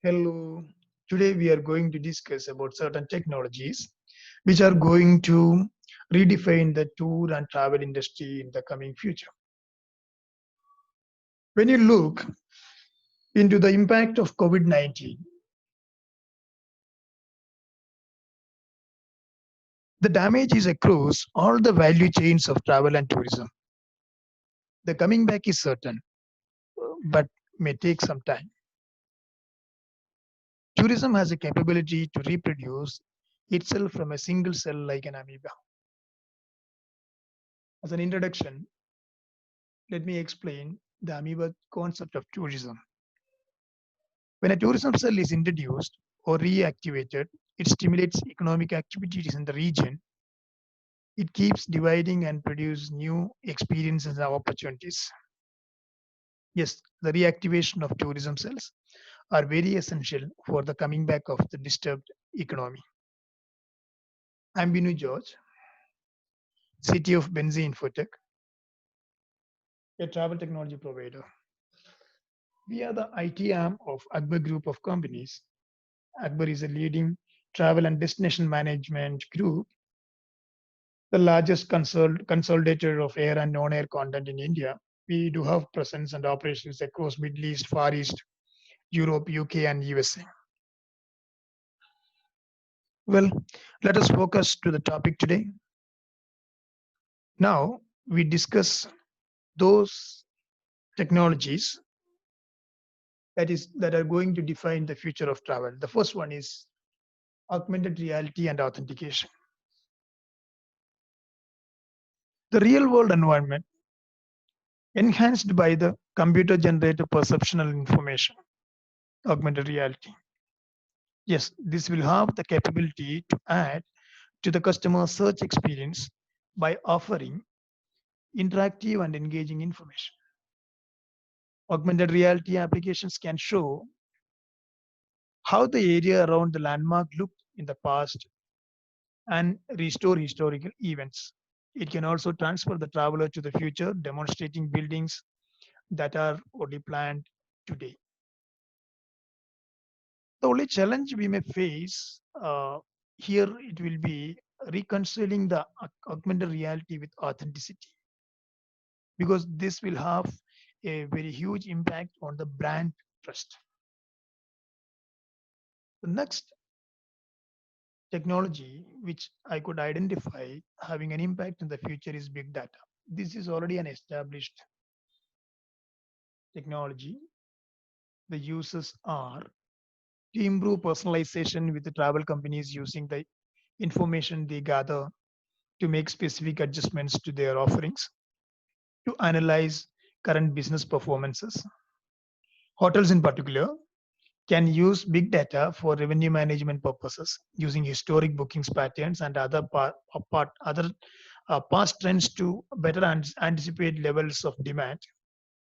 Hello. Today we are going to discuss about certain technologies which are going to redefine the tour and travel industry in the coming future. When you look into the impact of COVID-19, the damage is across all the value chains of travel and tourism. The coming back is certain, but may take some time. Tourism has a capability to reproduce itself from a single cell like an amoeba. As an introduction, let me explain the amoeba concept of tourism. When a tourism cell is introduced or reactivated, it stimulates economic activities in the region. It keeps dividing and produce new experiences and opportunities. Yes, the reactivation of tourism cells are very essential for the coming back of the disturbed economy. I'm Binu George, City of Benzi Infotech, a travel technology provider. We are the IT arm of Akbar Group of companies. Akbar is a leading travel and destination management group, the largest consolidator of air and non-air content in India. We do have presence and operations across Middle East, Far East, Europe, UK, and USA. Well, let us focus to the topic today. Now, we discuss those technologies that are going to define the future of travel. The first one is augmented reality and authentication. The real world environment enhanced by the computer generated perceptional information, augmented reality. Yes, this will have the capability to add to the customer search experience by offering interactive and engaging information. Augmented reality applications can show how the area around the landmark looked in the past and restore historical events. It can also transfer the traveler to the future, demonstrating buildings that are only planned today. The only challenge we may face here it will be reconciling the augmented reality with authenticity, because this will have a very huge impact on the brand trust. The next technology which I could identify having an impact in the future is big data. This is already an established technology. The uses are to improve personalization with the travel companies using the information they gather to make specific adjustments to their offerings, to analyze current business performances. Hotels, in particular, can use big data for revenue management purposes using historic bookings patterns and other past trends to better anticipate levels of demand.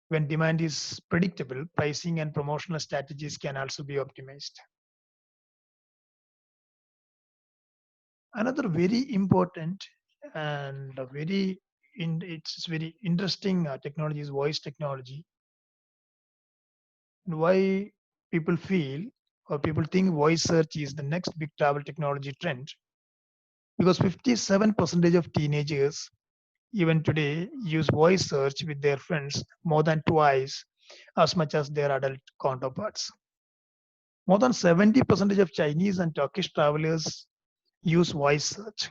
When demand is predictable, pricing and promotional strategies can also be optimized. Another very important and it's very interesting technology is voice technology. And why people feel or people think voice search is the next big travel technology trend, because 57% of teenagers even today use voice search with their friends more than twice as much as their adult counterparts. More than 70% of Chinese and Turkish travelers use voice search.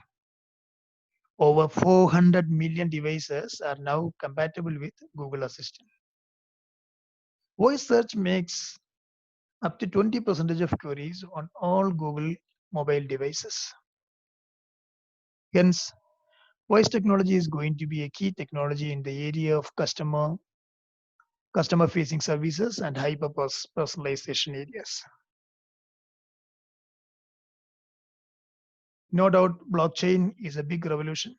Over 400 million devices are now compatible with Google Assistant. Voice search makes up to 20% of queries on all Google mobile devices. Hence, voice technology is going to be a key technology in the area of customer facing services and hyper personalization areas. No doubt, blockchain is a big revolution,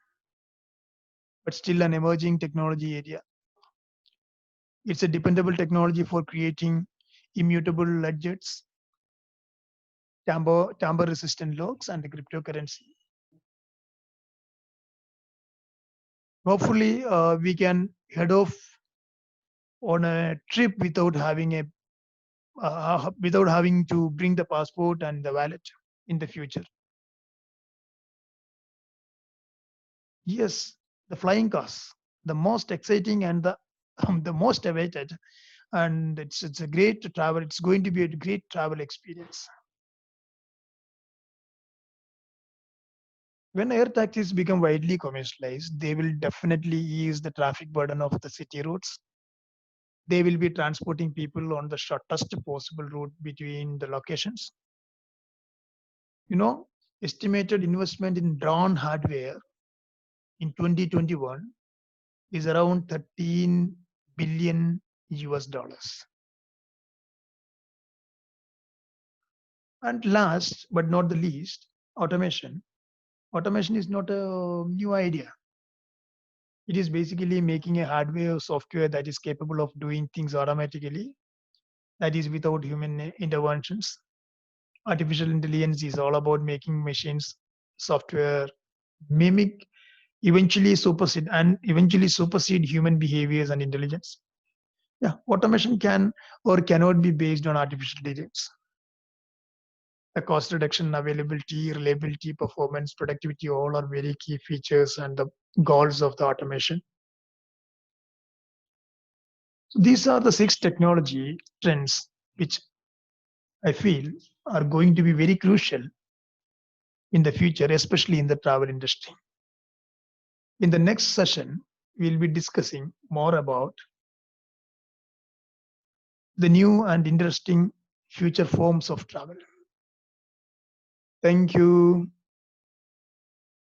but still an emerging technology area. It's a dependable technology for creating immutable ledgers, tamper resistant logs, and the cryptocurrency. Hopefully, we can head off on a trip without having a without having to bring the passport and the wallet in the future. Yes, the flying cars, the most exciting and the the most awaited, and it's a great travel. It's going to be a great travel experience. When air taxis become widely commercialized, they will definitely ease the traffic burden of the city roads. They will be transporting people on the shortest possible route between the locations. You know, estimated investment in drone hardware in 2021 is around 13 billion US dollars. And last but not the least, automation. Automation is not a new idea. It is basically making a hardware or software that is capable of doing things automatically, that is without human interventions. Artificial intelligence is all about making machines, software, mimic, eventually supersede human behaviors and intelligence. Yeah, automation can or cannot be based on artificial intelligence. The cost reduction, availability, reliability, performance, productivity, all are very key features and the goals of the automation. So these are the 6 technology trends which I feel are going to be very crucial in the future, especially in the travel industry. In the next session, we'll be discussing more about the new and interesting future forms of travel. Thank you.